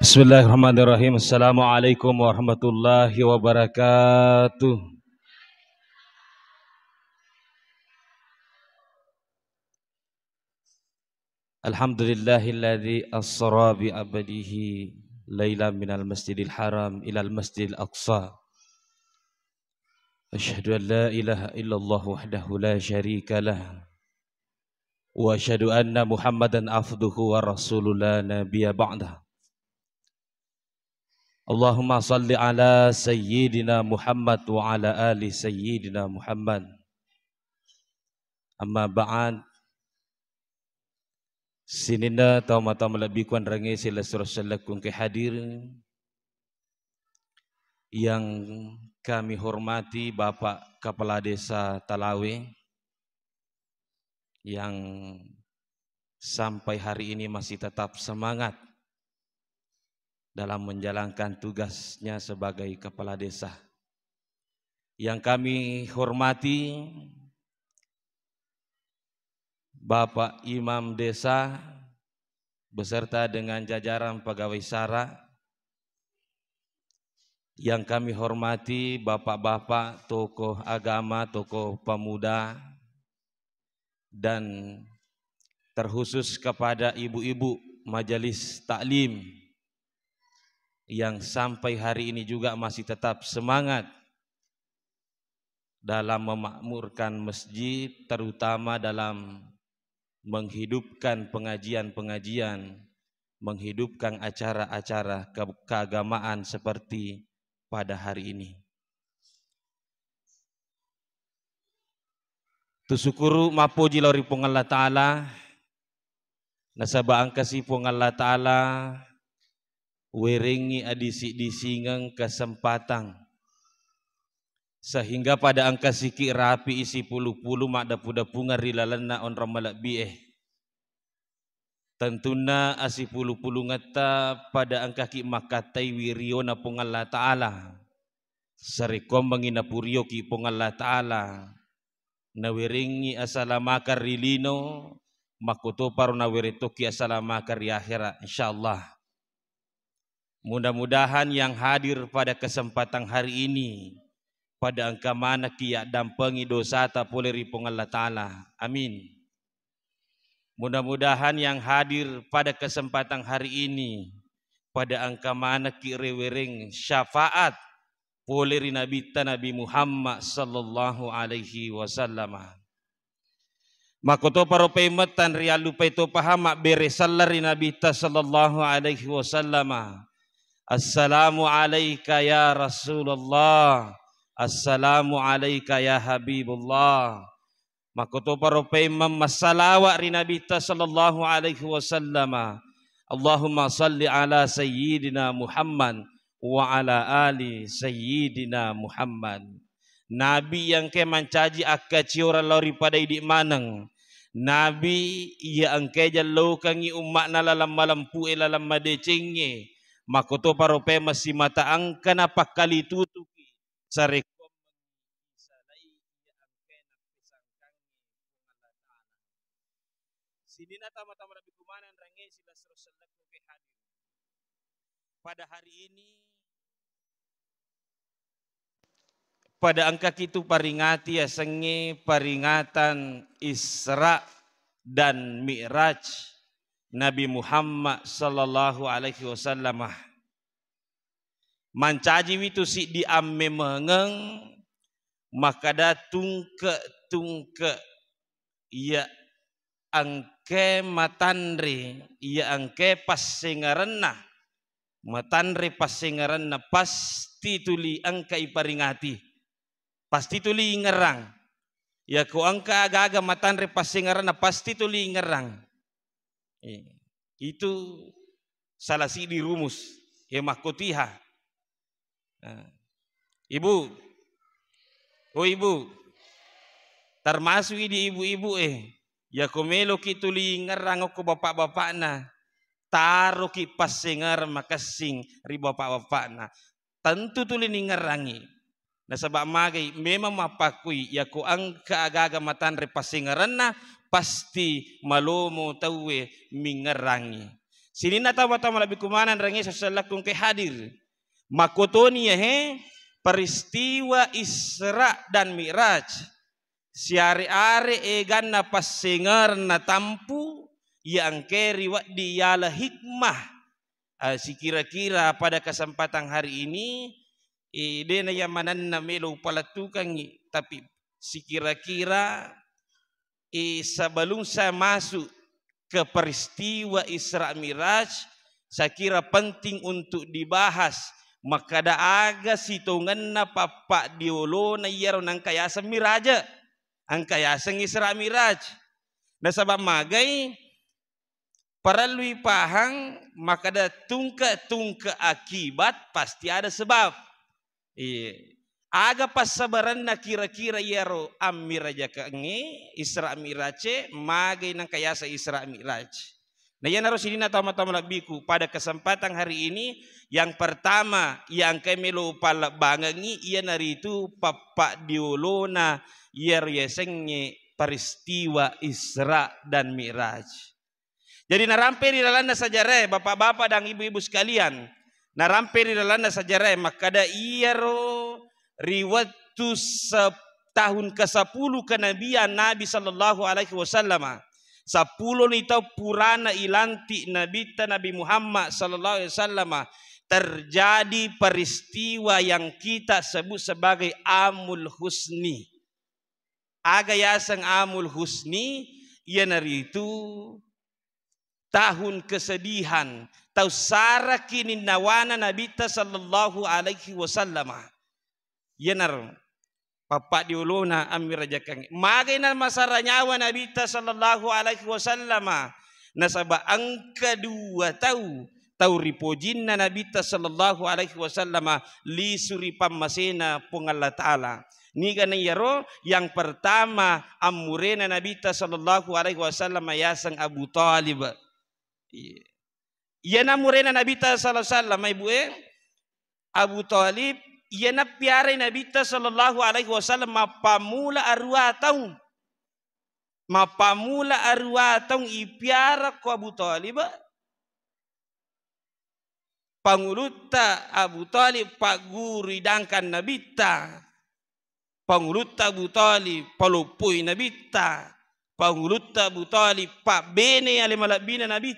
Bismillahirrahmanirrahim. Assalamualaikum warahmatullahi wabarakatuh. Alhamdulillahilladzi asra bi abdihi lailan minal masjidil haram ilal masjidil aqsa. Asyhadu an la ilaha illallah wahdahu la syarika lah. Wa asyhadu anna Muhammadan abduhu wa rasuluhu la nabiyya ba'dah. Allahumma salli ala sayyidina Muhammad wa ala ali sayyidina Muhammad. Amma ba'd. Sinina tahu-tahu melebih kuan rangi sila surah ke hadir yang kami hormati Bapak Kepala Desa Talawe yang sampai hari ini masih tetap semangat dalam menjalankan tugasnya sebagai kepala desa. Yang kami hormati Bapak Imam Desa beserta dengan jajaran pegawai SARA. Yang kami hormati bapak-bapak, tokoh agama, tokoh pemuda, dan terkhusus kepada ibu-ibu majelis taklim yang sampai hari ini juga masih tetap semangat dalam memakmurkan masjid, terutama dalam menghidupkan pengajian-pengajian, menghidupkan acara-acara keagamaan seperti pada hari ini. Tusukuru mapuji lori pong Allah Ta'ala, nasabaan kasih pong Allah Ta'ala, weringi adisi-disingang kesempatan sehingga pada angka siki rapi isi puluh-puluh mak dapu-dapungan rilalana on ramalak bieh tentuna asi puluh-puluh ngata pada angka ki makatai wiriona pong Allah Ta'ala sarikom mangina purio ki pong Allah Ta'ala na weringi asalamakar rilino makuto paro na wirito ki asalamakar di akhirat insyaallah. Mudah-mudahan yang hadir pada kesempatan hari ini pada angka mana kiak dampengi dosa tak boleh ripong Allah Ta'ala. Amin. Mudah-mudahan yang hadir pada kesempatan hari ini pada angka mana ki rewering syafaat boleh Nabi Muhammad sallallahu alaihi wasallam. Makoto paro pemetan rialu peto paham mak beresallari Nabi sallallahu alaihi wasallam. Assalamu alayka ya Rasulullah, assalamu alayka ya Habibullah. Makoto paro pemam masalawat ri Nabi sallallahu alaihi wasallam. Allahumma salli ala sayyidina Muhammad wa ala ali sayyidina Muhammad. Nabi yang ke mancaji akka ciora lori pada idik manang. Nabi yang ke jallo kangi umat na lalam malampu lalam madecenge. Makoto parope masih mata angkan apa kali tutupi sarekom salai ya angken pisangkang Allah Ta'ala. Sinina tama-tama Nabi kumanan rangai sila serosalak ke hadir. Pada hari ini pada angka kitu paringati asange paringatan Isra dan Mi'raj Nabi Muhammad sallallahu alaihi wasallam. Mancaji witu si di amme mengeng maka datung ke ia angke matandre ia angke pasengarenna matandre pasengarenna pasti tuli angka iparingati pasti tuli ngerang ya ko angka aga-aga matandre pasengarenna pasti tuli ngerang. Itu salah sidi rumus hemakotiha. Ibu, oh ibu, termasuk di ibu-ibu ya komelo kituli ngerang ko bapak-bapakna, taruh ki pasengar makasing ri bapak-bapakna, tentu tuli ngerangi. Nah sebab magai memang mapakui ya ko angka aga-aga matan re pasengaranna pasti malomo tawe mingerangi. Sini na tawa-tawa labi kumanan rangi sasalakung kay hadir. Makotoni peristiwa Isra dan Mi'raj. Siari-ari egan na pasengar na tampu yang keriwat dialah hikmah. Si kira-kira pada kesempatan hari ini ide na yamanan na melo palatukan tapi si kira-kira sebelum saya masuk ke peristiwa Isra Miraj, saya kira penting untuk dibahas. Maka da aga situngan na papa diolo na iyaro ng kayasang miraja, ang kayasang Isra Miraj. Na sabab magay, para lui pahang, maka da tungka akibat pasti ada sebab. Aga pasabaran na kira-kira yaro amiraja kangi Isra Mirace magay ng kaya sa Isra Miraj. Na yan harus ini na tama-tama labiku pada kesempatan hari ini yang pertama yang kami lupa bangangi iyan narito papa diulo na yaro yesengnya peristiwa Isra dan Miraj. Jadi narampe di dalam sejarah bapak-bapak dan ibu-ibu sekalian, narampe di dalam sejarah maka da iyaro riwatu tahun ke-10 kenabian Nabi sallallahu alaihi wasallam. 10 nitau purana ilanti Nabi Muhammad sallallahu alaihi wasallam terjadi peristiwa yang kita sebut sebagai Amul Husni. Agayasang Amul Husni iyan itu tahun kesedihan. Tau sara kini nawana Nabi sallallahu alaihi wasallam. Yenar papa diuluna amir rajakang magay na masara nyawa Nabi sallallahu alaihi wasallam nasaba ang kedua tau ripojin na Nabi sallallahu alaihi wasallam li suri pamasena pung Allah taala ni ganang yaro yang pertama amurena Nabi sallallahu alaihi wasallam yasang Abu Talib. Yana amurena Nabi sallallahu alaihi wasallam ibu Abu Talib ia na piara Nabi sallallahu alaihi wasallam mapamula arwatong ipiara ko Abu Talib panguluta Abu Talib paguri dangkan Nabi panguluta Abu Talib palupui Nabi panguluta Abu Talib pak bene ale malabina Nabi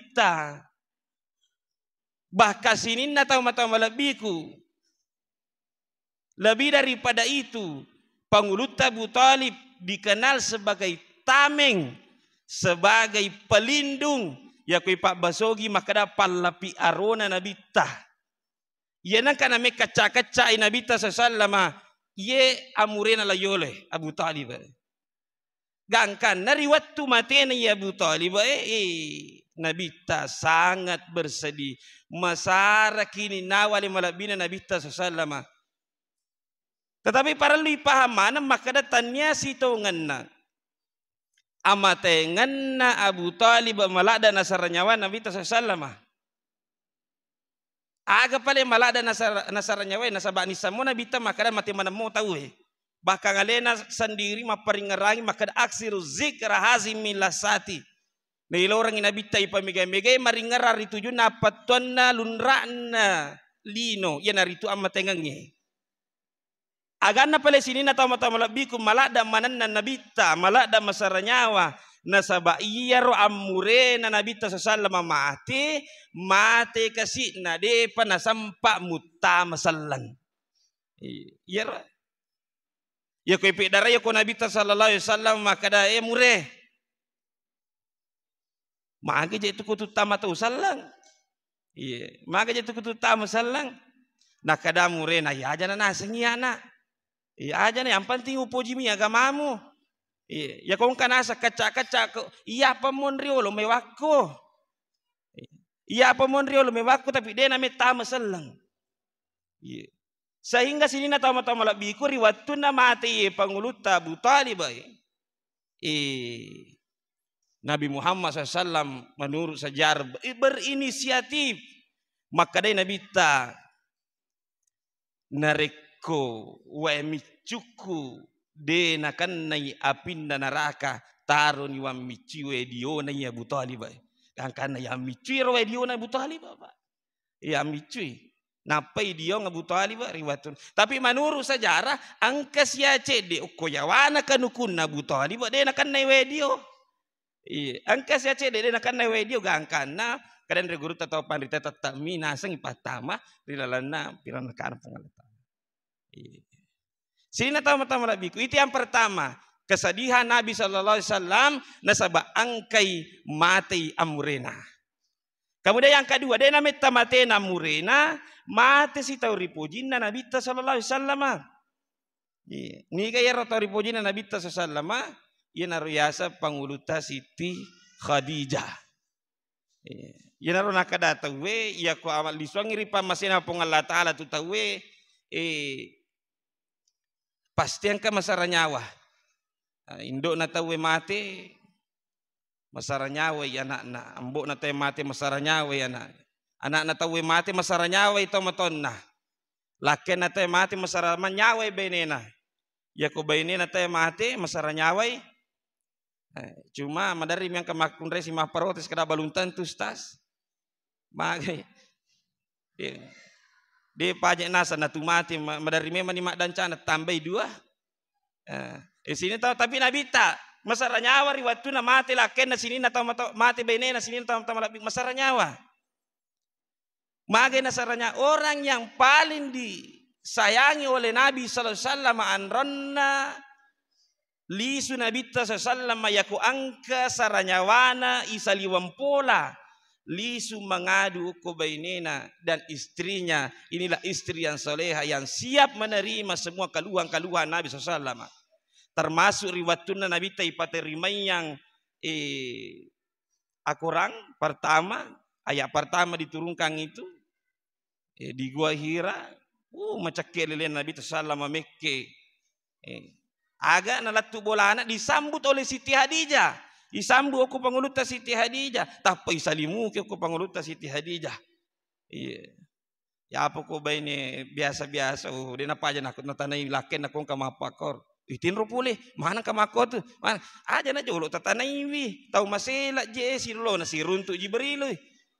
bahkan sinin na tahu mata malabiku. Lebih daripada itu, pangulut Abu Talib dikenal sebagai tameng, sebagai pelindung. Ya kui Pak Basogi maka dapat lapi arona Nabi tah. Ia nak kami kaca-kaca Nabi tah sallallahu ye amurena layole Abu Talib. Gangkan nari waktu matena ya Abu Talib Nabi tah sangat bersedih. Masara kini nawali malabina Nabi tah sallallahu. Tetapi para lui pahaman maka datanya situngan na amatengan na Abu Talib malada nasaranyawa Nabi sallallahu. Aga pale malada nasaranyawa nasabani samo Nabi maka mati mana mau tahu bahkan alena sendiri maparingarangi maka aksiru zikra hazimil lasati. Nailorang Nabi ipamigay-migay maringara rituju napatuan na lunrana lino yan naritu amatengangnya. Agana pala sini na tama-tama labiku malada manan na nabita malada masaranyawa nasaba iyaro amure na nabita sa salama mate kasi na de panasampa mutta masallan iyaro ya ko ipidara ya ko nabita sallallahu alaihi wasallam makada mure maage je itu kutu tama tu sallang iya maage je itu kutu tama sallang nakada mure na ya aja na sengiana. Iya aja nih, yang penting upojimi agamamu. Iya, ya kong kanasa kaca-kaca ko, iya pamonrio lo mewako. Iya pamonrio lo mewako tapi dia namanya tama selang. Iya. Sehingga sini na tama-tama labiku riwatun na mati panguluta Abu Talib. Nabi Muhammad SAW menurut sejarah berinisiatif. Maka dia Nabi ta narik ko wa micuku de nakan nai apin na naraka taro ni wa miciwe dio na Abu Talib Karena yang micui rawa dia na Abu Talib Pak. Ya micui. Napai dia Abu Talib riwayatun. Tapi menurut sejarah angka sia cede koyawana kanukun Abu Talib dia nakan nawe dia. Iya, angka sia cede dia nakan nawe dia gangkana kadang reguru atau pandita tetap minasang ipatama rilalana pirana kan pengalatan. Iya. Sini tama-tama labiku. Itu yang pertama. Kesedihan Nabi SAW nasabah angkai mati amurena. Kemudian yang kedua, dia namanya mati amurena, mati si tahu ripujina Nabi SAW. Ini kaya tahu ripujina Nabi SAW, ia naruyasa panguluta Siti Khadijah. Ia naru nakadata we, ia ko amal disuangi ripa masina pong Allah Ta'ala tu tawe, pasti angka masara nyawa. Indok na tawe mati masara nyawa anak na ambok na tawe mati masara nyawa anak na tawe mati masara nyawa ito maton na laki na tawe mati masara nyawa benena ya ko benena tawe mati masara nyawa cuma madari yang kemakun resi maparotes kada baluntan tustas magai dia pajak nasa na tu mati madari memang ni mak dan cana tambah dua. Di sini tahu tapi Nabi tak masara nyawa riwatu na mati laken na sini na tahu mati bene na sini tahu labik masara nyawa. Magai nasaranya orang yang paling disayangi oleh Nabi sallallahu alaihi wasallam anronna lisu Nabi sallallahu alaihi wasallam yaku angka saranyawana isaliwampola lisu mengadu ke bainena dan istrinya. Inilah istri yang soleha yang siap menerima semua keluhan-keluhan Nabi sallallahu alaihi wasallam. Termasuk riwayatuna Nabi ipaterimai yang akurang pertama ayat pertama diturunkan itu di Gua Hira macake lele Nabi sallallahu alaihi wasallam agak nalatu bolana disambut oleh Siti Hadijah. Disambut aku panguluta Siti Hadijah. Tapi salimu ke aku panguluta Siti Hadijah. Iya. Ya apa ko ba ini biasa-biasa dia napa aja nakut natanai laken aku kamapakor. Itin rupule, mana kamakot tu? Mana aja na jolo tatanai wi. Tau masela je sirlo na siruntu Jibril.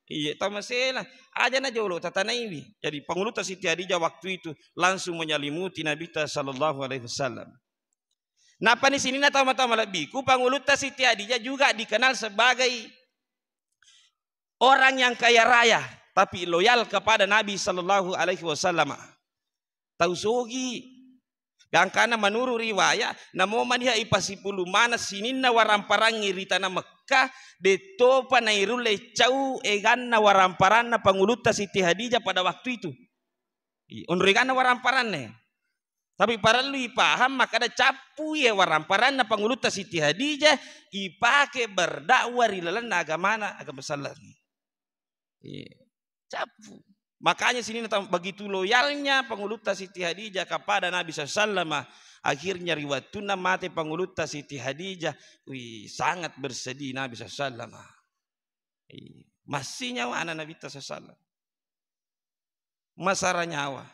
Iya, tau masela aja na jolo tatanai wi. Jadi panguluta Siti Hadijah waktu itu langsung menyelimuti Nabi sallallahu alaihi wasallam. Napa di sini na tama-tama labiku panguluta Siti Hadijah juga dikenal sebagai orang yang kaya raya tapi loyal kepada Nabi sallallahu alaihi wasallam. Tahu sogi dan karena menurut riwayat namo maniha ipasipulu mana sinin na waramparang irita na Mekah de topa na irule cau egan na waramparan na panguluta Siti Hadijah pada waktu itu. Unrigan na waramparan ne. Tapi para lu paham maka ada capu ya waramparan na panguluta Siti Hadijah ipake berdakwah rilalan agama salah. Capu. Makanya sini begitu loyalnya panguluta Siti Hadijah kepada Nabi SAW. Akhirnya riwayatuna mati panguluta Siti Hadijah. Sangat bersedih Nabi SAW. Masih nyawa anak Nabi SAW. Masara nyawa.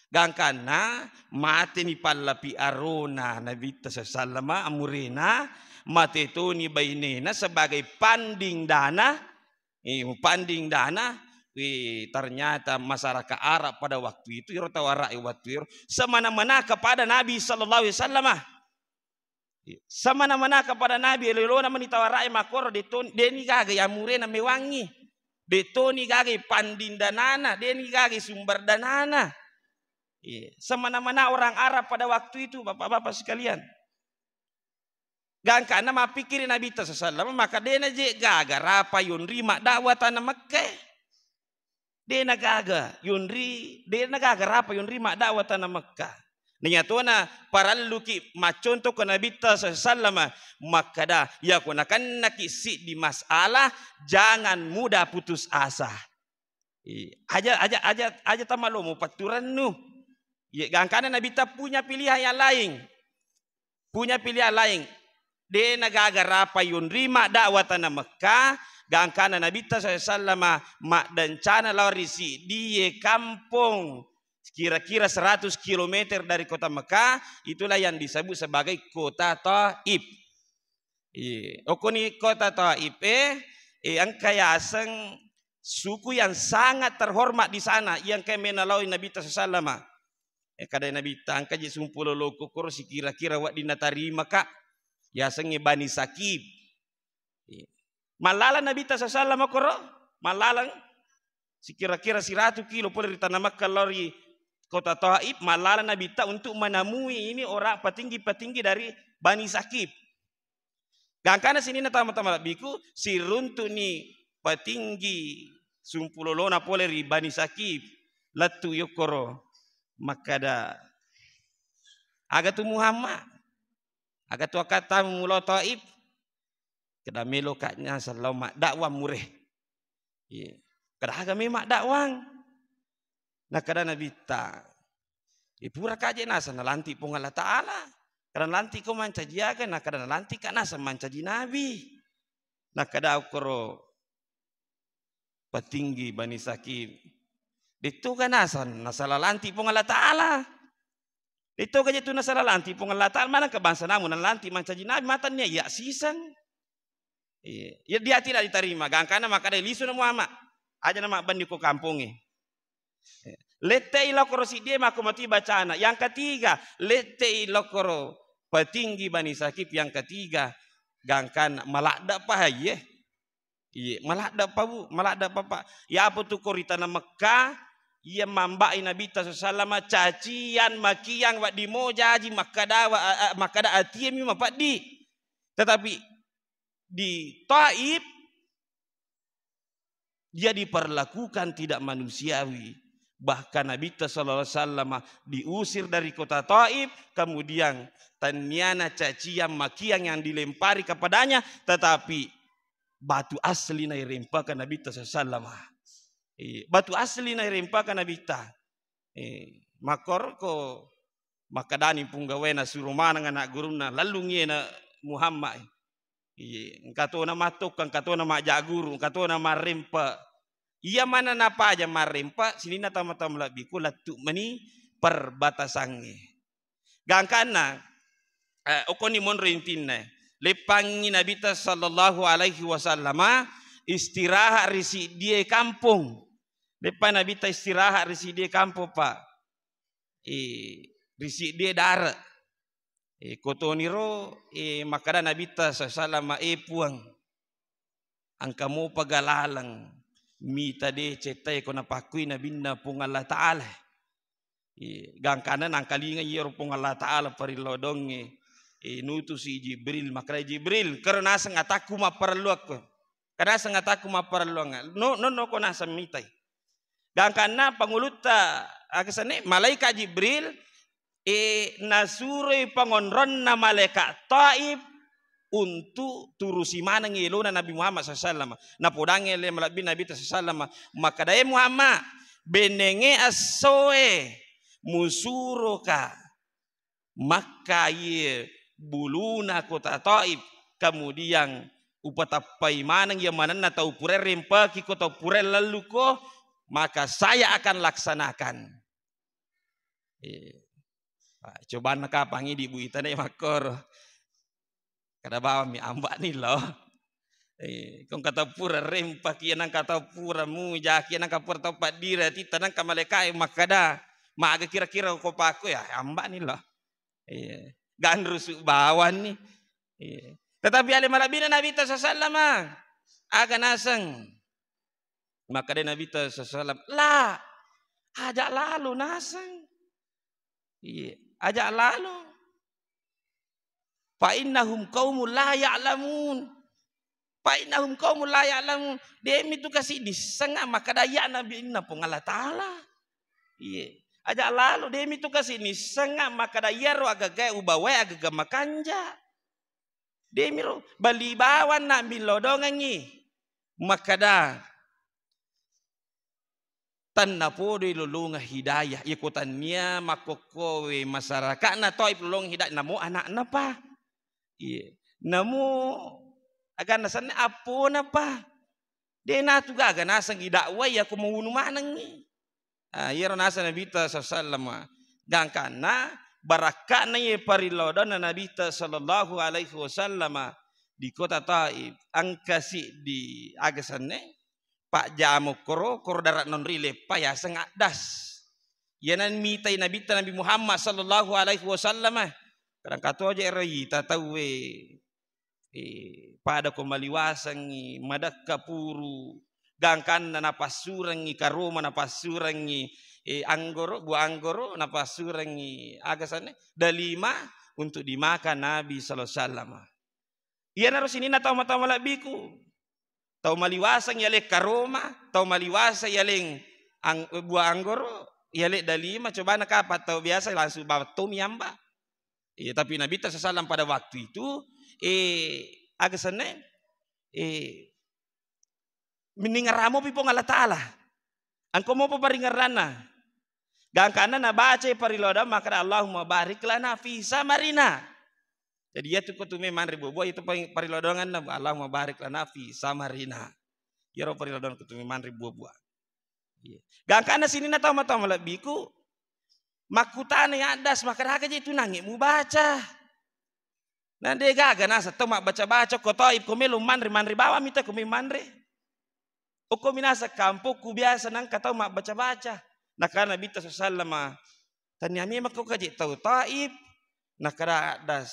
Gangkana mati ni palapi arona Nabi SAW. Amurena mati itu ni bainena sebagai panding dana. Panding dana. Ternyata masyarakat Arab pada waktu itu semana-mana kepada Nabi sallallahu alaihi wasallam. Semana-mana kepada Nabi lelona menitawarai makor deni gaga amurena mewangi. Detoni gaga pandindanana, deni gaga sumber danana. Semana-mana orang Arab pada waktu itu bapak-bapak sekalian. Gangkana mapikirin Nabi sallallahu alaihi wasallam maka dena je gaga rapa yunri mak dakwah tanah Mekah. Dia nagaga rapa yunri mak dakwah tanah Mekah. Niatona para luki macontoh ke Nabi sallallahu maka dah ya kunakan nakisi di masalah jangan mudah putus asa. Aja tamalo mo paturan nu. Ya gangkana Nabi tak punya pilihan yang lain. Punya pilihan lain. Dia nagaga rapa yunri mak dakwah tanah Mekah. Gangkana Nabi SAW mak dan cana lorisi di kampung kira-kira 100 km dari kota Mekah. Itulah yang disebut sebagai kota Taif. Okoni kota Taif Yang kaya aseng suku yang sangat terhormat di sana yang kaya menalaui Nabi sallallahu kada Nabi angka je sumpulo loko kor si kira-kira wak dinatarima kak ya sengi Bani Sakib. Malala Nabi sallallahu koro malalang si kira-kira 100 kilo pole dari tanah Makkah lori kota Taif. Malala Nabi untuk menemui ini orang petinggi-petinggi dari Bani Sakib. Gangkana sini na tama-tama biku si runtu ni petinggi sumpulolona pole ri Bani Sakib latu yokoro makada aga tu Muhammad aga tu kata mulo Taif kada melo kaknya sallallahu dakwah mureh kada aga memak dakwang na kada Nabi ta ipura kaje nasa nalanti pung Allah Ta'ala kada lanti ko mancaji aga na kada lanti kana sa mancaji Nabi na kada ukoro petinggi Bani Sakib itu kan nasalah lanti pung Allah Ta'ala. Itu kan itu nasalah lanti pung Allah Ta'ala. Mana ke bangsa namun lanti mancaji Nabi matanya ya sisan. Ya dia tidak diterima. Gangkana maka ada lisu na Muhammad. Aja nama bandi ko kampungnya. Lete ilokoro si dia maku mati bacana. Yang ketiga, lete ilokoro petinggi Bani Sakib. Yang ketiga, gangkana malakda pahaye. Iya, malakda pa bu, malakda pa. Ya apa tu korita na Mekah. Ia mambai Nabi sallallahu cacian makian wak dimo jaji makada atiem mapak di. Tetapi di Taif dia diperlakukan tidak manusiawi. Bahkan Nabi sallallahu alaihi wasallam diusir dari kota Taif, kemudian tanyana cacian makian yang dilempari kepadanya, tetapi batu asli na irempakan Nabi sallallahu alaihi wasallam. Batu asli na irempakan Nabi ta. Makor ko makadani punggawena surumana anak guruna lalu ngena Muhammad. Kato na matok kan kato na majaguru kato na marempa. Iya mana napa aja marempa sini na tama-tama labi ko latu mani perbatasannya. Gangkana okoni monro intinna. Lepangi Nabi sallallahu alaihi wasallam istirahat risi dia kampung. Depan Nabi ta istirahat risi dia kampung pak. Risi dia darat. Kotoniro makada Nabi ta sallallahu puang. Angkamu pagalalang mita de cetai ko napakui Nabi na pung Allah Ta'ala. Gangkanan angkalinga yer pung Allah Ta'ala parilodong nutu si Jibril makada Jibril karena sengataku maperlu aku. Karena sengataku maperlu no ko nasa mitai. Gangkana panguluta akasane malaikat Jibril nasuri pangonron na malaikat Taif untuk turusi mana ngilo na Nabi Muhammad SAW. Napodange le malabi Nabi SAW. Maka daya Muhammad benenge asoe musuroka maka ye buluna kota Taif. Kemudian upatapai manang yang mana na tau pure rempa ki kota pure lalu ko maka saya akan laksanakan. Coba nak pangi di ibu ita nih makor. Kada bawa mi ambak ni loh. Kong kata pura rempa kian nang kata pura muja kian nang kapura topat dira ti tanang kamalekai makada maga kira-kira ko paku ya ambak ni loh. Gan rusuk bawan ni. Tetapi ale malabina Nabi sallallahu aga nasang. Maka dia Nabi sallallahu lah ajak lalu nasang. Ajak lalu. Fa innahum qaumul la ya'lamun. Fa innahum qaumul la ya'lamun. Demi tu kasih disengah maka daya Nabi inna pung Allah Ta'ala. Ajak lalu demi tu kasih disengah maka daya ro agak ubawa agak makanja. Demi ro bali bawan Nabi lodongangi. Maka dah tanna podo ilulunga hidayah ikutannya makokowe masyarakat na Taif lulung hidayah namo anak napa namo aga nasan apo napa de na tuga aga nasang idakwa ya ko mawunu manang ni yero nasa Nabi sallallahu gangkana baraka na ye parilodan na Nabi sallallahu alaihi wasallam di kota Taif angkasi di agasanne pak jamo koro darat non rile pa ya sengak das yanan mitai Nabi Muhammad sallallahu alaihi wasallam kadang kato aja rai tatawe pada kembali wasangi madak kapuru gangkan na pasurangi karoma na pasurangi anggoro buah anggoro na pasurangi agasanne dalima untuk dimakan Nabi sallallahu alaihi wasallam. Iya naros ini na tahu mata malabiku. Tahu maliwasang yalek karoma, tahu maliwasa yaleng buah anggoro, yalek dalima coba nak apa tahu biasa langsung bawa tom yamba. Tapi Nabi sallallahu alaihi wasallam pada waktu itu agasanne meningaramo pipo ng Allah Ta'ala. Angko mo po paringarana. Gangkana na baca pariloda maka Allahumma barik lana fi samarina. Jadi ya tuh kutume manri bobo itu parilodongan na Allahumma barik lana fi samarina. Ya ro parilodongan kutume manri bobo. Gangkana sini na tama-tama labiku. Makutane adas maka haka itu nangi mu baca. Nande gaga nasa toma baca-baca ko Taif ko melu manri bawa mita ko manri. O ko minasa kampo ku biasa nang katau mak baca-baca. Nah karena Nabi sallallahu alaihi tanyami mak ko kaji tau Taif. Nah kada das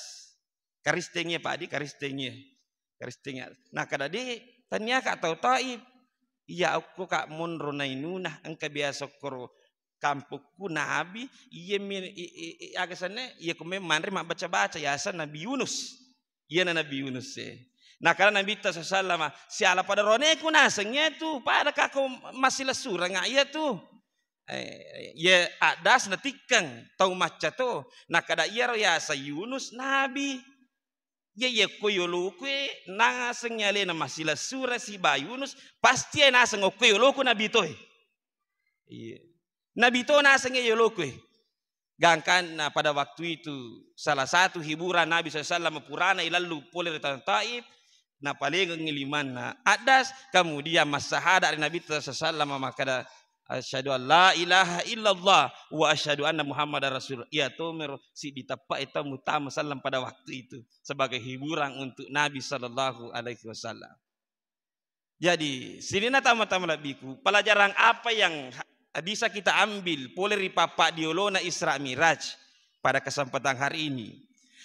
karistengnya Pak di karistengnya. Nah kada di tanya ka tau Taif. Iya aku kak munro nainuna angka biasa koro kampukku Nabi iya agasannya iya ko manri mak baca-baca yasan Nabi Yunus. Iya Nabi Yunus Nah karena Nabi sallallahu si ala pada rone ku nasengnya tu pada kako masih lesura nga iya tu. Ya adas natikang tau maca tu. Nah kada iya ro ya sa Yunus Nabi. Ya ko yoloku nasengnya le na masih lesura si ba Yunus pasti naseng ko yoloku Nabi to. Iya. Nabi to nasengnya yoloku. Gangkan nah, pada waktu itu salah satu hiburan Nabi sallallahu purana ilalu poler Taif. Nah paling ngiliman na adas kemudian masahada dari Nabi sallallahu maka asyhadu an la ilaha illallah wa asyhadu anna muhammadar rasul ya tomer si ditapa eta mutama sallam pada waktu itu sebagai hiburan untuk Nabi sallallahu alaihi wasallam. Jadi sini tama-tama labiku pelajaran apa yang bisa kita ambil poleri papa diolona Isra Miraj pada kesempatan hari ini.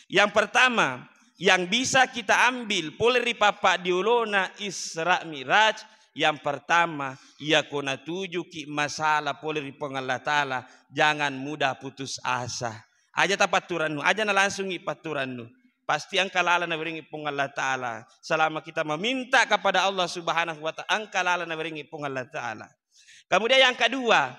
Yang pertama yang bisa kita ambil poleri papa diolona Isra Miraj yang pertama ia kona tuju ki masalah poleri Allah Ta'ala jangan mudah putus asa aja tapaturannu aja na langsung ipaturannu pasti angkalala na beringi Allah Ta'ala selama kita meminta kepada Allah Subhanahu wa ta'ala angkalala na beringi Allah Ta'ala. Kemudian yang kedua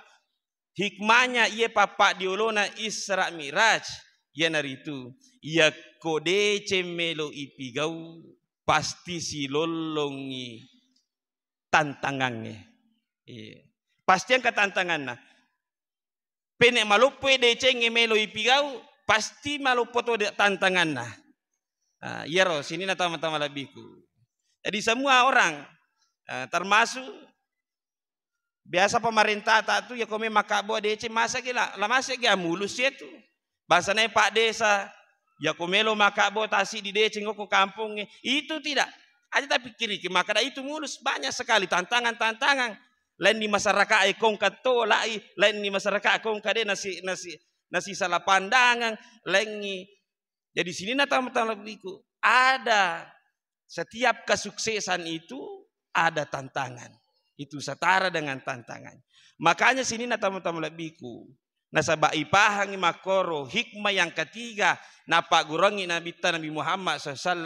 hikmahnya ia papa diolona Isra Miraj ya naritu ia kode cemelo ipigau pasti si lolongi tantangannya. Pasti yang ketantangan nah. Penek malupo de cenge melo ipigau pasti malupo to tantangan nah. Iya ro sini na tama-tama labiku. Jadi semua orang termasuk biasa pemerintah tak tu ya kome makabo de masa gila lamasa gila mulus itu. Bahasanya Pak Desa ya komelo makabo tasi di dece ngoko kampung itu tidak aja tapi kiri maka itu mulus banyak sekali tantangan lain di masyarakat ekong kato lain di masyarakat ekong kade nasi salah pandangan lain jadi sini nata-nata lebiku ada setiap kesuksesan itu ada tantangan itu setara dengan tantangan makanya sini nata-nata lebiku nasaba ipahang makoro hikmah yang ketiga napa gurongi Nabi Muhammad SAW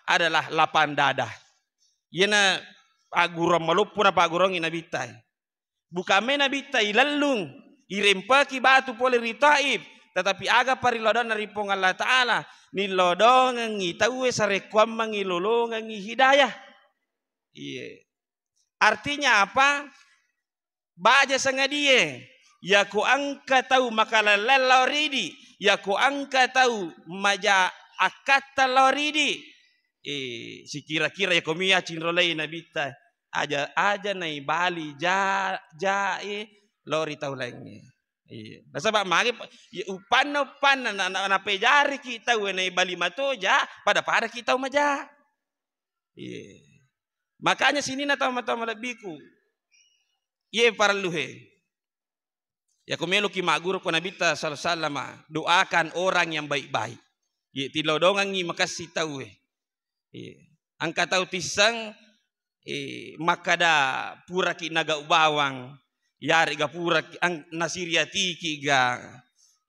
adalah lapan dada. Yana aguram malupu napa gurongi Nabi Bukame Nabi lalung irempaki batu pole ritaib tetapi aga parilodon dari pong Allah Ta'ala nilodong ngi tawe sarekwam mangilolong ngi hidayah. Iya. Artinya apa? Baja sangadie ya ko angka tahu makala laloridi ya ko angka tahu maja akata loridi si kira-kira ya komia cinrolei nabita aja nai bali ja lori tahu lagi nasabak magi upan na pejari kita nai bali mato ja pada kita maja Iya. Makanya sini na tama-tama labiku. Ye para luhe. Ya kumelo ki maguro ko nabita sallallahu doakan orang yang baik-baik. Ye tilodongan ngi makasih tahu ang kataw tisang makada pura ki naga ubawang yari ga pura ang nasiriati ki ga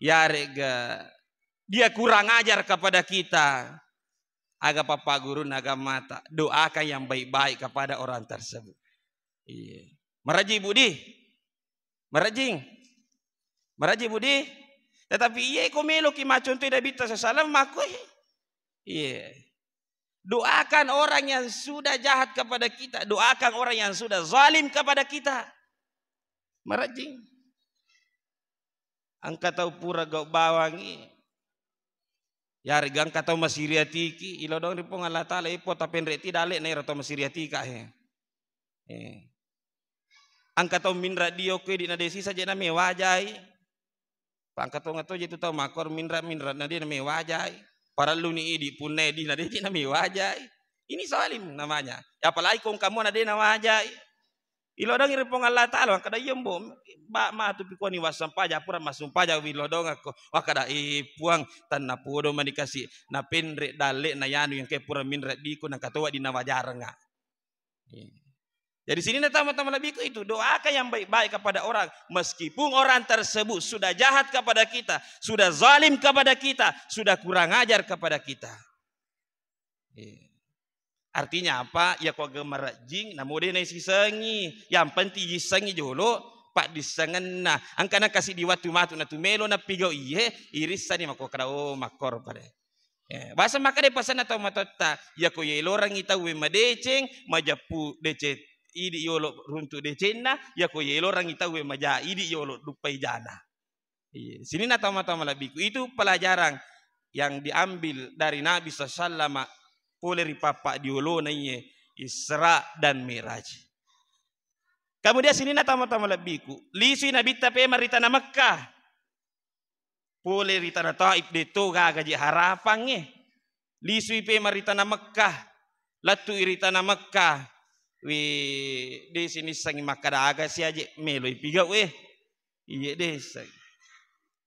yari ga dia kurang ajar kepada kita aga papa guru naga mata doakan yang baik-baik kepada orang tersebut. Iya. Maraji budi Maraji budi tetapi iya komelo ki macon tu dabita sasalam makoi. Iya. Doakan orang yang sudah jahat kepada kita, doakan orang yang sudah zalim kepada kita. Marajing. Angka tau pura gau bawangi. Yari gang katau masiriati ki ilodong di pong Allah Taala ipo tapendre ti dale na irato masiriati ka he. Angka tau minra dio ke di na desi saja na me wajai. Pangka tau ngato jitu tau makor minra na dia na me wajai. Para luni idi punne di na dia na me wajai. Ini zalim namanya. Ya apalagi kung kamu na dia na wajai. Ilodong iripong Allah Taala kada yembo ma tu pikoni wasampaja pura masumpaja wilodong ako wakada ipuang tan na pudo manikasi na pendre dale na yanu yang ke pura minra di ko nang katawa di nawajaranga. Jadi sini tama-tama lebih itu doakan yang baik-baik kepada orang meskipun orang tersebut sudah jahat kepada kita, sudah zalim kepada kita, sudah kurang ajar kepada kita. Artinya apa? Ya kau gemar jing, namun dia nasi sengi. Yang penting jisengi jolo, pak disengen na. Angkana kasih di waktu matu na tumelo na pigo iye, irisan ni mako kada makor pada. Bahasa maka dia pasan atau matota. Ya kau yelo orang kita we madeceng, majapu decet. Idi yolo runtu decena, ya kau yelo orang kita we maja. Idi yolo dupai jana. Sini na tama-tama labiku. Itu pelajaran yang diambil dari Nabi SAW. Oleh papa diulo na iye Isra dan Miraj. Kemudian sini na tama-tama labiku. Lisui Nabi tapi marita na Makkah. Pole rita na Taif dito gagaji harapan Lisui pe marita na Makkah. Latu irita na Makkah. Di sini sangi makadaga si aje meloy pigaw Iye desa.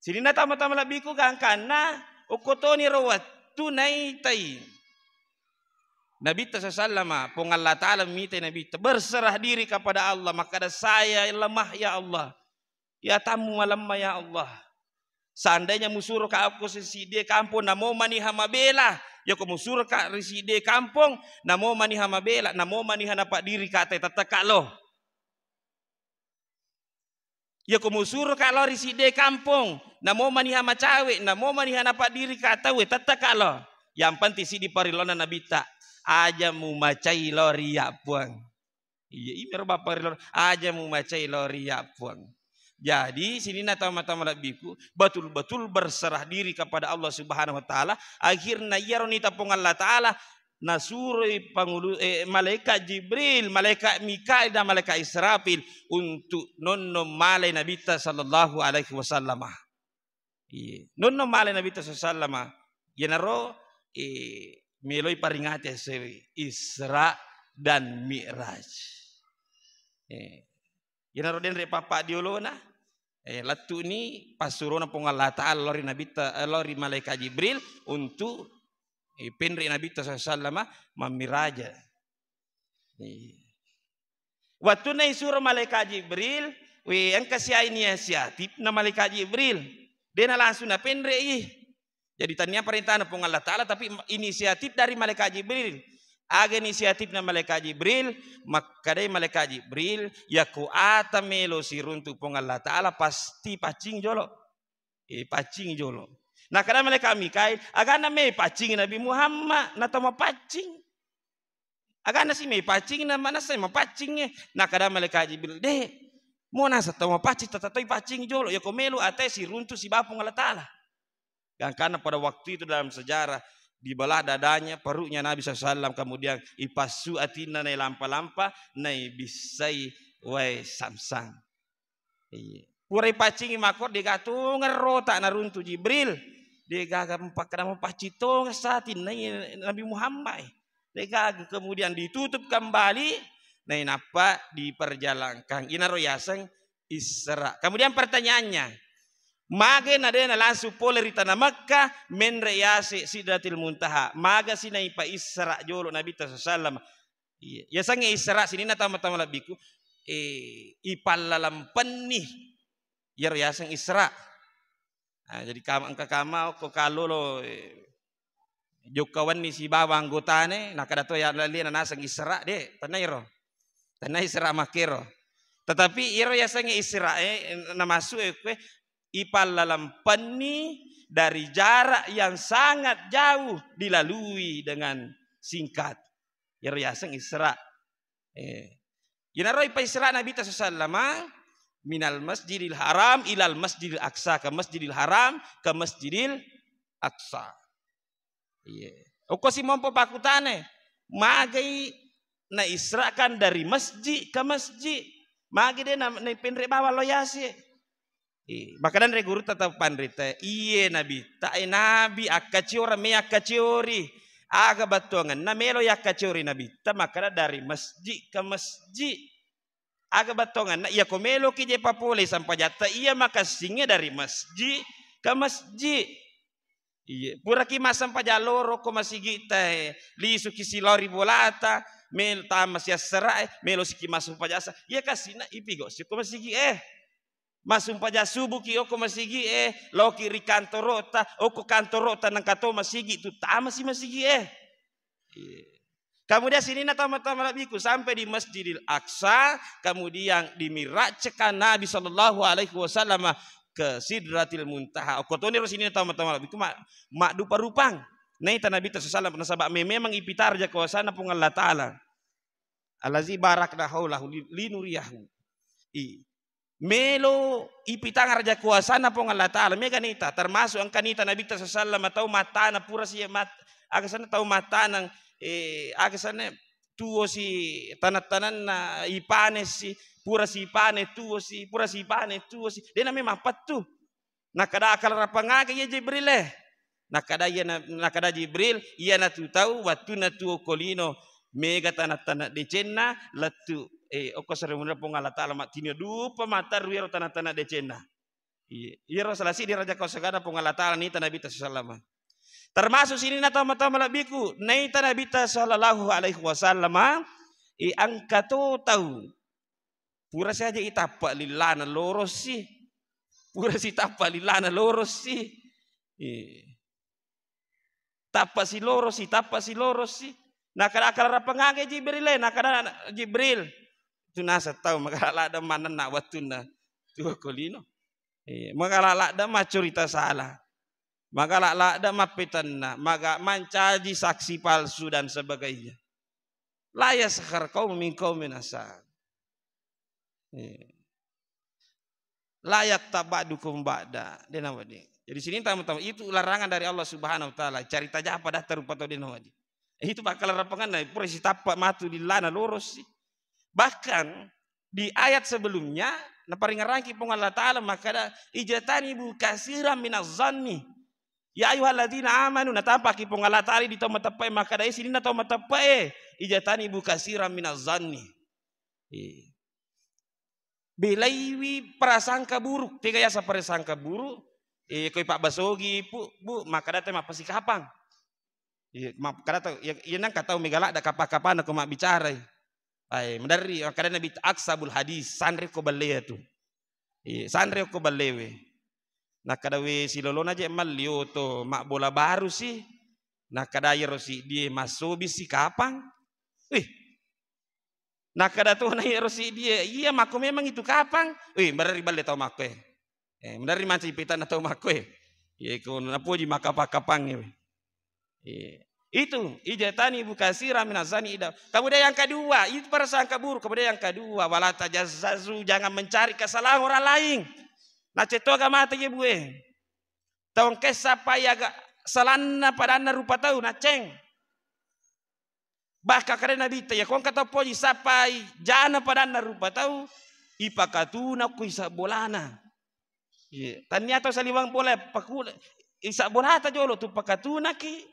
Sini na tama-tama labiku gangkana ukotoni rawat tunay tay. Nabi sallallahu pong Allah Ta'ala meminta Nabi berserah diri kepada Allah. Maka saya lemah ya Allah. Ya tamu lemah ya Allah. Seandainya musuh ka aku seside kampung namo maniha mabela. Ya ko musuh ka reside kampung namo maniha mabela. Namo maniha napak diri ka te tataka lo. Ya ko musuh ka lo reside kampung namo maniha macawe. Namo maniha napak diri ka tawe tataka lo. Yang penting si di parilona Nabi tak. Aja mu macai loriak puang. Iya imer bapak lor aja mu macai loriak puang. Jadi sini na tama-tama labiku betul-betul berserah diri kepada Allah Subhanahu wa taala. Akhirnya yaroni tapong Allah taala nasuri pangulu malaikat Jibril, malaikat Mikail dan malaikat Israfil untuk nonno malai Nabi sallallahu alaihi wasallam. Iya, nonno malai Nabi sallallahu alaihi wasallam. Yenaro meloy paringati sewi Isra dan Mi'raj. Yenaro den re papa diolona. Latu ni pasurona pong Allah Ta'ala lori Nabi lori malaikat Jibril untuk penri Nabi sallallahu mamiraja. Waktu na isuro malaikat Jibril, ang kasya inisiatif na malaikat Jibril. Dena langsung na penri Jadi tanya perintah pong Allah Ta'ala tapi inisiatif dari malaikat Jibril. Aga inisiatif na malaikat Jibril, makadai malaikat Jibril ya ku ata melo si runtu pong Allah Ta'ala pasti pacing jolo. Pacing jolo. Nah kada malaikat Mikail aga na may pacing Nabi Muhammad na tama pacing. Aga na si may pacing na mana sa mapacing Nah kada malaikat Jibril mo na sa tama pacing tatatoy pacing jolo ya ku melo ate si runtu si bapong Allah Ta'ala. Karena pada waktu itu dalam sejarah dibelah dadanya perutnya Nabi SAW kemudian ipasu atina nai lampa-lampa nai bisai wai samsang. Purai pacing makor digatung ngerota naruntu Jibril digagam pakram pacito ngasatin nai Nabi Muhammad. Dekaga kemudian ditutup kembali. Nah napa diperjalankan. Ina royasang Isra. Kemudian pertanyaannya, maga nadena langsung poler di tanah Makkah menreyasi Sidratil Muntaha. Maga sinai pa Isra jolo Nabi sallallahu. Ya sang Isra sini na tama-tama labiku ipalalam nih. Ya royasang Isra. Nah, jadi angka kamau ko kalolo jokawan ni si bawa anggotane nakadato ya lali nasang Isra de tanayro. Tanay Isra makero. Tetapi iro ya sang Isra namasu ipalalampan ni dari jarak yang sangat jauh dilalui dengan singkat. Iro ya sang Isra. Yinaroy pa Isra Nabi sallallahu minal Masjidil Haram ilal Masjidil Aqsa, ke Masjidil Haram ke Masjidil Aqsa. Oko si mompo pakutane magai na Isra kan dari masjid ke masjid. Magi de na pinre bawa loyasi. Maka dan reguru tetap pandrita. Iye nabi. Tae nabi akaciora me akaciori. Aga batongan na melo yakaciori nabi. Ta maka dari masjid ke masjid. Aga batongan na iya komelo ki je papole sampai jata iya maka singe dari masjid ke masjid. Iya, pura ki masam pajaloro ko masigita lisu ki silori bolata. Mel tamas ya serai melo siki masum pajasa ya kasina ipigo siko masigi masum pajasu buki oko masigi loki ri kantorota oko kantorota nang kato masigi tu tamas masigi kemudian sini na tama-tama labiku sampai di Masjidil Aqsa kemudian dimirajkan Nabi sallallahu alaihi wasallam ke Sidratil Muntaha okotone ro sini na tama-tama labiku mak dupa rupang Nai Nabi sallallahu alaihi wasallam memang ipitar ja kawasan pun Allah Taala. Alazi barakna haulahu linuriyahu. Melo ipitang raja kuasana pun Allah Taala mega nita termasuk ang kanita Nabi sallallahu alaihi wasallam atau mata na pura si mat agasana tau mata nang agasana tuo si tanat-tanan na ipanes si pura si ipane tuo si pura si ipane tuo si dia namanya mapat tu. Nakada akal rapanga ya Jibril nakada Jibril iya na tu tahu waktu na tu kolino mega tanat-tanat decena latu oko seremuna pong Allah Taala matino dupa matar wiro tanat-tanat decena iya salasi di raja kausagana pong Allah Taala ni Nabi sallallahu termasuk sini na tama-tama labiku ni Nabi sallallahu alaihi wasallam angkato tahu pura saja itapa lilana loros sih pura si tapa lilana loros sih tapa si loros sih nakada rapangage Jibril nakada Jibril tu nasa tahu magala da manan na watuna tu kolino magala da macurita salah magala da mapitan na maga mancaji saksi palsu dan sebagainya laya sakhar kaum min qaumin asal layak tabadukum ba'da denawadi. Jadi sini tamu-tamu itu larangan dari Allah Subhanahu wa taala. Cari taja apa dah terupa to denawadi. Itu bakal rapangan na pura si tapak matu di lana lurus. Bahkan di ayat sebelumnya na paringarangki pong Allah taala maka ijatani bu kasiran minaz zanni. Ya ayyuhalladzina amanu natapaki pong Allah taala di tomatapai maka da sini na tomatapai ijatani bu kasiran minaz zanni. Belaiwi prasangka buruk, tiga ya prasangka buruk. Koi Pak Basogi bu maka datang apa sih kapang? Kada ya nang katau megala ada kapan aku mak bicara. Ay mendari kada nabi aksabul hadis sandre ko balle tu. Sandre ko ballewe. Nak kada we silolona je malio to mak bola baru sih. Nak kada yero si dia masobi si kapang. Nak kada tu na yero si dia iya mako memang itu kapang. Mendari balle tau mako mendari manci pitan atau mako ko napuji makapakapang itu ijatani bukasira minazani ida. Kemudian yang kedua itu prasangka buruk. Kemudian yang kedua wala tajazzazu jangan mencari kesalahan orang lain. Na cetoga mata ye bue. Taung kesa paya ga salana padana rupa tahu na ceng. Bahkan karena Nabi ya kon kata poji sapai jana padana rupa tahu ipakatuna ku isa bolana. Tanya atau saliwang boleh pakula isa bolata jolo tu pakatuna ki.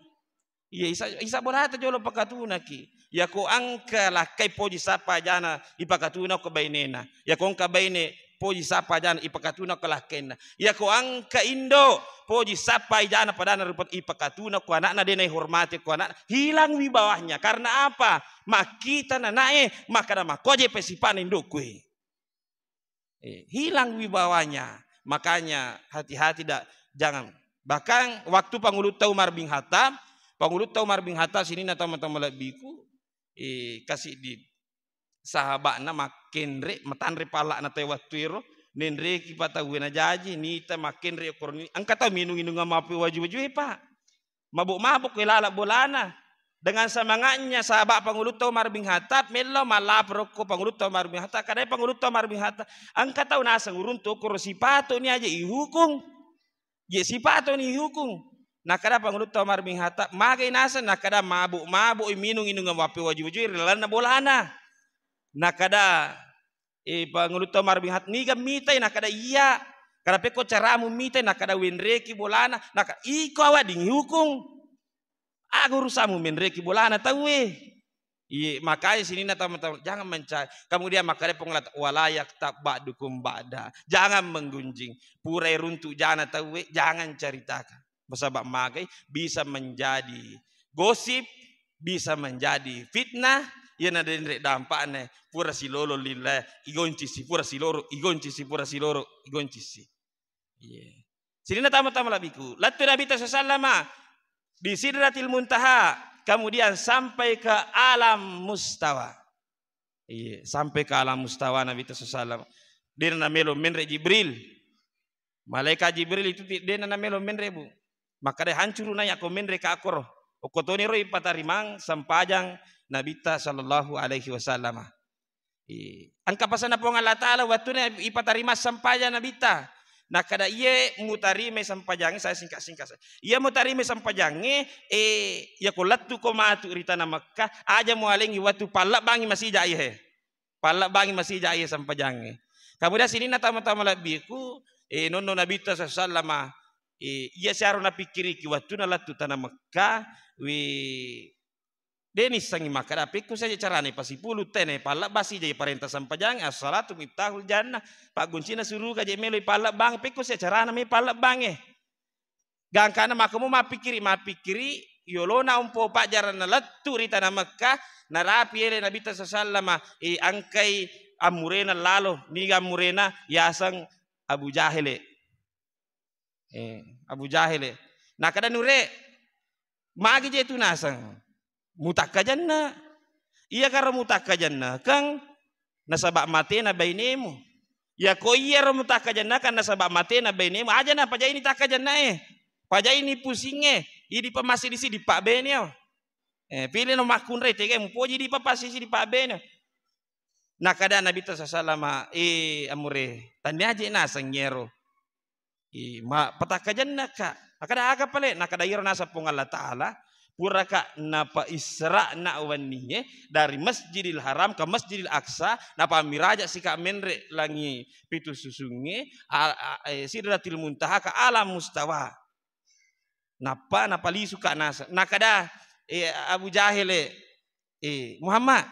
Iya isa borata jolo pakatuna ki. Ya ko angka lah kay poji sapa jana ipakatuna ko bainena. Ya ko angka baine poji sapa jana ipakatuna ko lakena. Ya ko angka indo poji sapa jana padana rupat ipakatuna ko anakna denai hormati ko anak. Hilang wibawahnya karena apa? Makita na nae makada makoje pesipan indukui. Hilang wibawanya. Makanya hati-hati jangan. Bahkan waktu Pangulut Umar bin Khattab, Pangulut Umar bin Khattab sini na teman-teman lebiku kasih di sahabat na makin re matanre pala na tewatwiro nenre ki patawena jaji nita makin re korni angkata minung-minung ngamapi waju-waju pak mabuk-mabuk kelala bolana dengan semangatnya sahabat Pangulut Umar bin Khattab melo malapro ko Pangulut Umar bin Khattab kadai Pangulut Umar bin Khattab angkata unasa ngurunto ko sipato ni aja ihukum ye sipato ni ihukum. Nakada Pangulut Umar bin Khattab magai nasa nakada mabuk minung-minung ngamapi waju-waju relana bolana. Nakada Pangulut Umar bin Khattab niga mitai nakada iya kada peko caramu mitai nakada wenreki bolana nakada iko awa ding hukum aku rusamu menreki bolana tahu iya makanya sini na teman-teman jangan mencari kemudian makanya pengulat walayak tak ba'dukum ba'da jangan menggunjing purai runtuk jana tahu jangan ceritakan sebab magai bisa menjadi gosip bisa menjadi fitnah yang ada dampaknya pura silolo lillah igoncisi pura siloro igoncisi yeah. Sini na tama-tama labiku latu Nabi sallallahu di Sidratil Muntaha kemudian sampai ke alam mustawa yeah. Sampai ke alam mustawa Nabi sallallahu dia namelo menre Jibril malaikat Jibril itu dia namelo menre bu maka dia hancur nanya komen reka akor okotoni roi patarimang sampajang Nabita sallallahu alaihi wasallam. Angka pasana po Allah Ta'ala waktu na ipatarima sampajang Nabita. Nah kada iye mutarime sampajangnya saya singkat-singkat. Ia mutarime sampajangnya ya kolatu komatu rita na Makkah aja mualengi waktu palak bangi masih jaya. Palak bangi masih jaya sampajangnya. Kemudian sini na tama-tama labiku nono Nabita sallallahu alaihi wasallam iya siaru na pikiri ki waktu na latu tanah Mekah denis sangi Makkah tapi ku saja carane pasipulu tene pala basi jadi parenta sampajang as-salatu miftahul jannah pak guncina suruh ka melo pala bang piku saja carana me pala bange gangkana makamu mapikiri yolona umpo pak jarana latu ri tanah Mekah narapi ele Nabi sallallahu angkai amurena lalo niga amurena yasang Abu Jahil Abu Jahil nah kada nure magi je tu nasang mutakka janna iya karo mutakka janna kang nasabak mate na bainemu ya ko iya ro mutakka janna kan nasabak mate na bainemu aja na paja ini takka janna paja ini pusinge idi pamasi di sini pak benyo pilih no makun re tege mu poji di papasi di pak benyo nah kada Nabi sallallahu amure tandi aja nasang nyero ma pataka janna ka nakada aga pale nakada iro nasa pong Allah Ta'ala puraka napa isra na waniye dari Masjidil Haram ke Masjidil Aqsa napa miraja sika menre langi pitu susunge Sidratil Muntaha ke alam mustawa napa lisu ka nasa nakada Abu Jahil Muhammad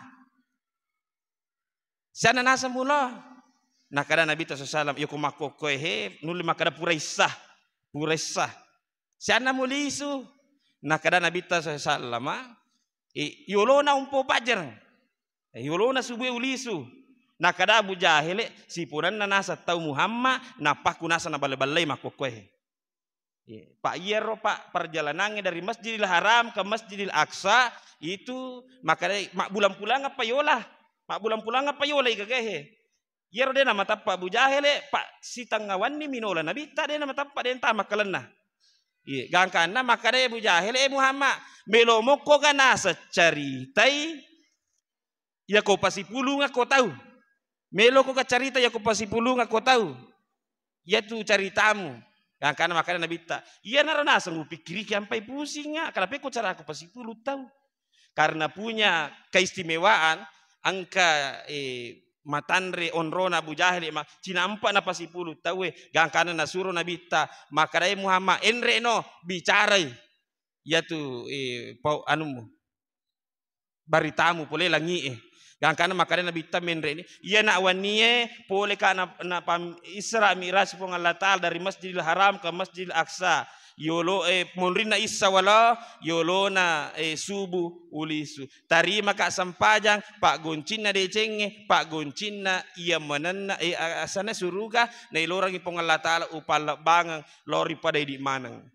sana nasa mula nakada Nabi sallallahu alaihi wasallam nuli makada puraisah siana mulisu nakada Nabi sallallahu alaihi yolona umpo pajar yolona subuh ulisu nakada Abu Jahil sipunan nasa tau Muhammad napaku nasa na balai makokohe pak yero pak perjalanannya dari Masjidil Haram ke Masjidil Aqsa itu makada mak bulan pulang apa yola igagehe yero de nama tappa Abu Jahil pak sitangawan ni minola Nabi ta de nama tappa de ta makalena iya gangkana maka de Abu Jahil Muhammad melomo ko kana secaritai ya ko pasipulu nga ko tahu melo ko ka carita ya ko pasipulu nga ko tahu ya tu caritamu gangkana maka de Nabi ta iya narana sanggup pikiri sampai pusing nga kalape ko cara ko pasipulu tahu karena punya keistimewaan angka matanre onrona Abu Jahil cinampa na pasipulu tahu gangkana nasuro Nabi ta maka dai Muhammad enre no bicara Ya tu anu baritamu pole langi yang kana makanya nabi tamen ini ia nak wanie pole kana na pam Isra Mi'raj pun Allah Taala dari Masjidil Haram ke Masjidil Aqsa yolo monrina isa wala yolo na subuh ulisu tarima ka sampajang pak goncina de cenge pak goncina ia menena asana suruga na ilorang ipong Allah Taala upal bangang lori pada di manang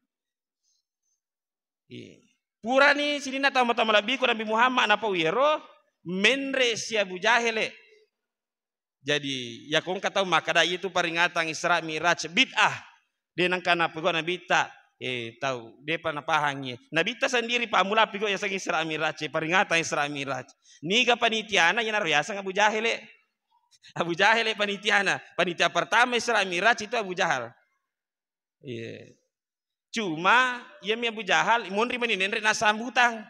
pura ni sini na tama-tama labi ko Nabi Muhammad na pawiro menre si Abu Jahil jadi ya kong kataw makada itu peringatan Isra Mi'raj bid'ah dia nang kana pego Nabi ta tahu dia pernah pahangnya Nabi ta sendiri pamula pego ya sang Isra Mi'raj peringatan Isra Mi'raj niga panitiana yang biasa Abu Jahil Abu Jahil panitiana panitia pertama Isra Mi'raj itu Abu Jahal cuma ia mi Abu Jahal munri meninenre na sambutan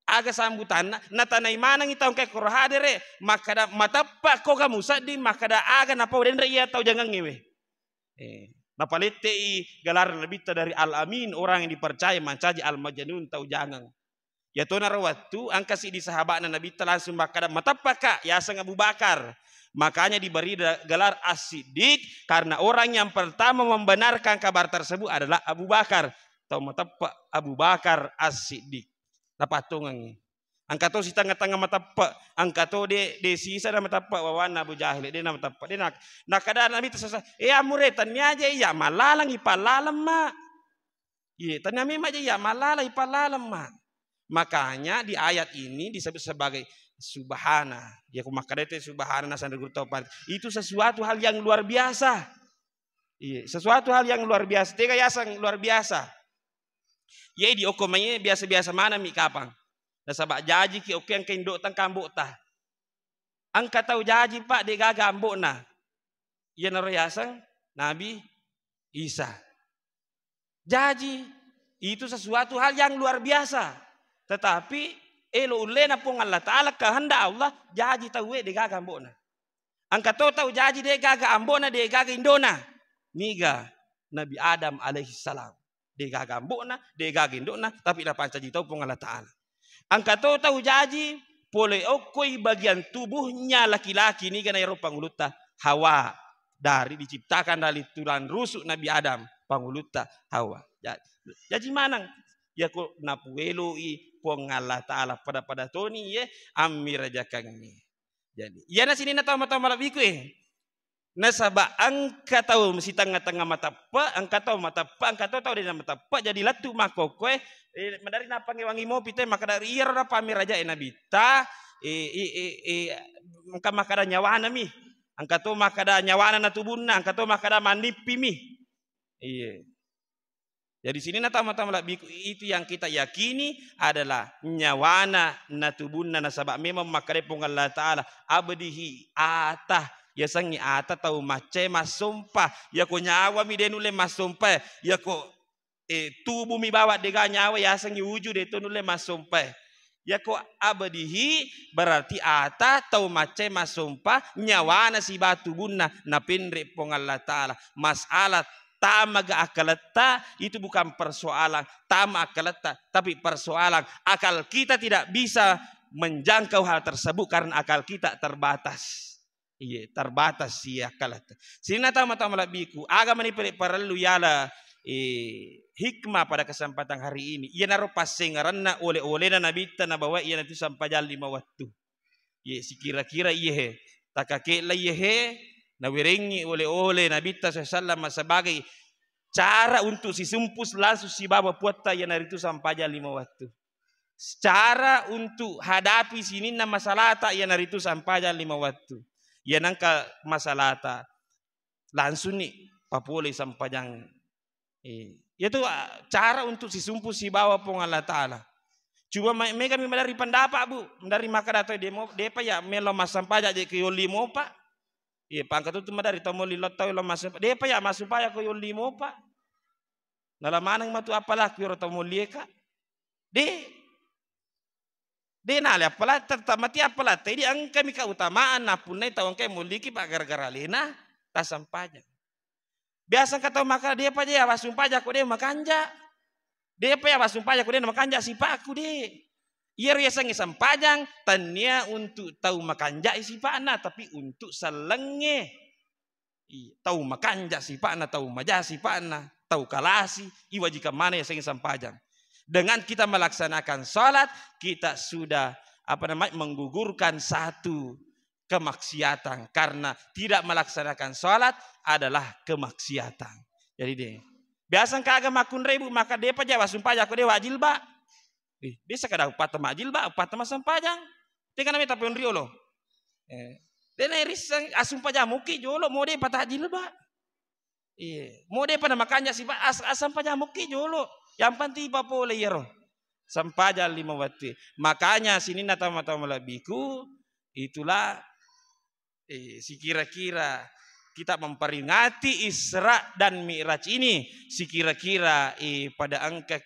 aga sambutan na tanay manang itaw kay korhadere makada matappa ko kamusa di makada aga na pawdenre ia tahu jangan ngewe napalete gelar lebita dari Al-Amin orang yang dipercaya mancaji Al-Majnun tahu jangan ya to narawatu angkasi di sahabat Nabi langsung makada matappa ka ya sang Abu Bakar makanya diberi gelar As-Siddiq karena orang yang pertama membenarkan kabar tersebut adalah Abu Bakar. Tahu matapa Abu Bakar As-Siddiq. Napatungan. Angkato si tengah-tengah matapa, angkato de sisa na matapa wawana Abu Jahil de na matapa de nakadaan Nabi tersasa. Amuretan niya aja iya malalang ipalalam ma. Iya, tanami aja iya malalang ipalalam ma. Makanya di ayat ini disebut sebagai subhana ya kumakadete subhana nasan topan itu sesuatu hal yang luar biasa iya sesuatu hal yang luar biasa tega yasang luar biasa ya di okomanya biasa-biasa mana mi kapang na sabak jaji ki oke yang kendo tang kambok ta angka tahu jaji pak de gaga ambok na ya naro yasang Nabi Isa jaji itu sesuatu hal yang luar biasa tetapi elo ulena pun Allah Ta'ala kehendak Allah jaji tahu de gaga ambona angka tahu jaji de gaga ambona de gaga indona niga Nabi Adam alaihi salam de gaga ambona de gaga indona tapi dah pancaji tahu pun Allah Ta'ala angka tahu jaji pole okoi bagian tubuhnya laki-laki niga na ero panguluta Hawa dari diciptakan dari tulang rusuk Nabi Adam panguluta Hawa jadi manang ya ko napuelo pong Allah Ta'ala pada toni ye amir jakang ni jadi ya na sini na tama-tama labi ko nasaba angka tahu mesti tengah-tengah matapa angka tahu di matapa jadi latu makoko madari na pangewangi mo pite maka dari iya ra pamir raja Nabi ta angka makada nyawana mi angka to makada nyawana na tubunna angka to makada manipi mi iya. Jadi sini tama-tama itu yang kita yakini adalah nyawana natubunna nasabak memang makare pong Allah Ta'ala abdihi atah ya sangi atah tahu mace masumpah ya ko nyawa mi denule masumpah ya ko tubuh mi bawa dega nyawa ya sangi wujud itu nule masumpah ya ko abdihi berarti atah tahu mace masumpah nyawana si batu bunna napindre pong Allah Ta'ala masalah tamaga akalata itu bukan persoalan tama akalata tapi persoalan akal kita tidak bisa menjangkau hal tersebut karena akal kita terbatas iya terbatas si akalata sina tama-tama labiku agama ni perlu yala hikmah pada kesempatan hari ini ia naruh pasengaranna oleh na nabita na bawa ia nanti sampai jam 5 waktu iya si kira-kira iya takake la iya nawiringi oleh Nabi SAW sebagai cara untuk si sumpus langsung si baba puata yang hari itu sampai jam 5 waktu. Cara untuk hadapi sini na masalah tak yang hari itu sampai jam 5 waktu. Ya nangka masalah tak langsung nih papole sampai jam. Itu cara untuk si sumpus si baba pun Allah Ta'ala. Cuma mereka dari pendapat bu dari maka datang demo depa ya melo mas sampai aja ke limo pak. Iya pangkat itu dari tomo lilot tahu lo masuk dia apa ya masuk ya ko yung limo pa nalamanang matu apalah kyo tomo lieka de nale apalah tertamati apalah tadi ang kami keutamaan napunay tawang kay muliki pa gara-gara lena tasampaja biasa kata maka dia pa ya masuk aja ko dia makanja Dia pa ya sumpah aku dia makanja sipaku deh. Ia riasa ngisam pajang tania untuk tahu makanja sipana tapi untuk selenge. Tahu makanja sipana, tahu maja sipana, tahu kalasi, iwa jika mana yang ngisam pajang. Dengan kita melaksanakan salat, kita sudah menggugurkan satu kemaksiatan, karena tidak melaksanakan salat adalah kemaksiatan. Jadi deh, biasa kagak makun ribu maka dia pajawa sumpah aku dia wajil ba. Dia sekadar upat majil ba, upat masam pajang. Dia kan namanya tapi rio loh. Dia iris asumpah jamuki jolo mau dia patah jil ba. Mau dia pada makanya sih ba asam pajamuki jolo. Yang penting boleh ya roh. Sampaja 5 waktu. Makanya sini nata-mata malabiku itulah si kira-kira kita memperingati Isra dan Mi'raj ini, si kira-kira pada angka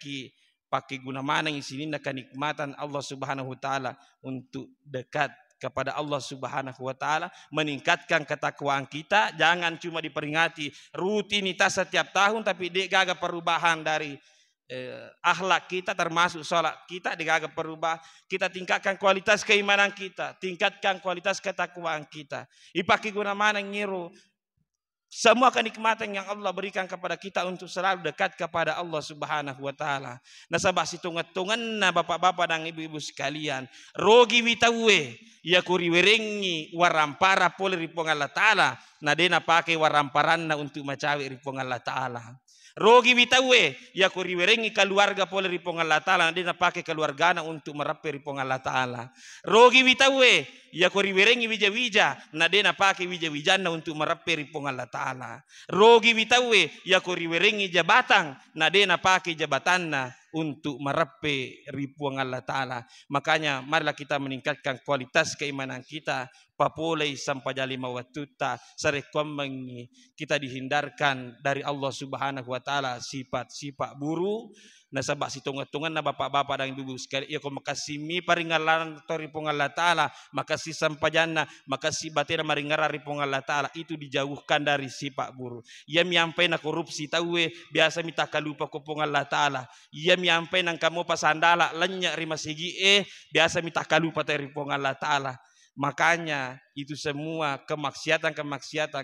pakai guna mana yang sini kenikmatan Allah Subhanahu wa taala untuk dekat kepada Allah Subhanahu wa taala, meningkatkan ketakwaan kita. Jangan cuma diperingati rutinitas setiap tahun tapi dia gagal perubahan dari akhlak kita, termasuk sholat kita digaga perubah. Kita tingkatkan kualitas keimanan kita, tingkatkan kualitas ketakwaan kita. Ipaki guna mana ngiru semua kenikmatan yang Allah berikan kepada kita untuk selalu dekat kepada Allah Subhanahu wa taala. Nasabah situngat-tungan na bapak-bapak dan ibu-ibu sekalian, rogi witawe ya kuri werengi warampara pole ripong Allah taala, na dena pakai waramparanna untuk macawi ripong Allah taala. Rogi witawe ya kuri werengi keluarga pole ripong Allah taala, dia pakai keluargana untuk merapi ripong Allah taala. Rogi witawe ya kuri werengi wija-wija, na dia pakai wija-wijana untuk merapi ripong Allah taala. Rogi witawe ya kuri werengi jabatan, na dia pakai jabatanna untuk merapi ripong Allah taala. Makanya marilah kita meningkatkan kualitas keimanan kita. Papolei sampai 5 waktu ta sarekombangi kita dihindarkan dari Allah Subhanahu wa taala sifat-sifat buruk. Nasabak situngan-tungan na bapak-bapak dan ibu-ibu sekali ya ko makasimi paringalan tori pong Allah taala, makasih sampajana, makasih batera maringara ripong Allah taala, itu dijauhkan dari sifat buruk. Ia miampai na korupsi tawe biasa minta kalupa ko pong Allah taala. Ia miampai nang kamu pasandala lenyak rima sigi biasa minta kalupa tori pong Allah taala. Makanya itu semua kemaksiatan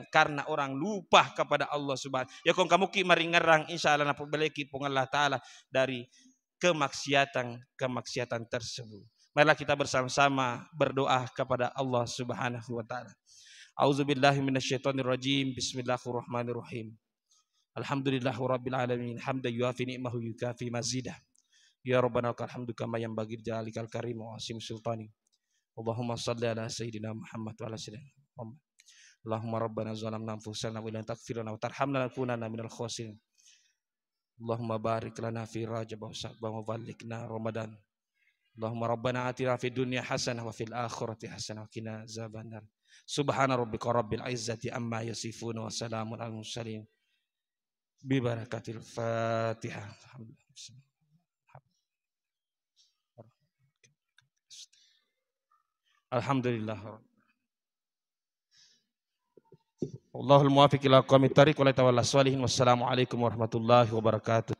karena orang lupa kepada Allah Subhanahu. Ya kong kamu ki maringerang insyaallah na pabeleki pong Allah taala dari kemaksiatan tersebut. Marilah kita bersama-sama berdoa kepada Allah Subhanahu wa taala. Auzubillahi minasyaitonirrajim. Bismillahirrahmanirrahim. Alhamdulillahirabbil alamin. Hamdan yuafi ni'mahu yukafi mazidah. Ya rabbana lakal hamdu kama yanbaghi jalikal karim wa asim sultani. Allahumma salli ala sayyidina Muhammad wa ala sayyidina Muhammad. Allahumma rabbana zalamna anfusana wa illam taghfir lana wa tarhamna lanakunanna minal khasirin. Allahumma barik lana fi Rajab wa Sya'ban wa ballighna Ramadan. Allahumma rabbana atina fid dunya hasanah wa fil akhirati hasanah wa qina azabannar. Subhana rabbika rabbil izzati amma yasifun wa salamun alal mursalin. Bi barakatil Fatihah. Alhamdulillah. Allahul muwaffiq ila aqwamit thariq wa la tawalla salihin. Wassalamualaikum warahmatullahi wabarakatuh.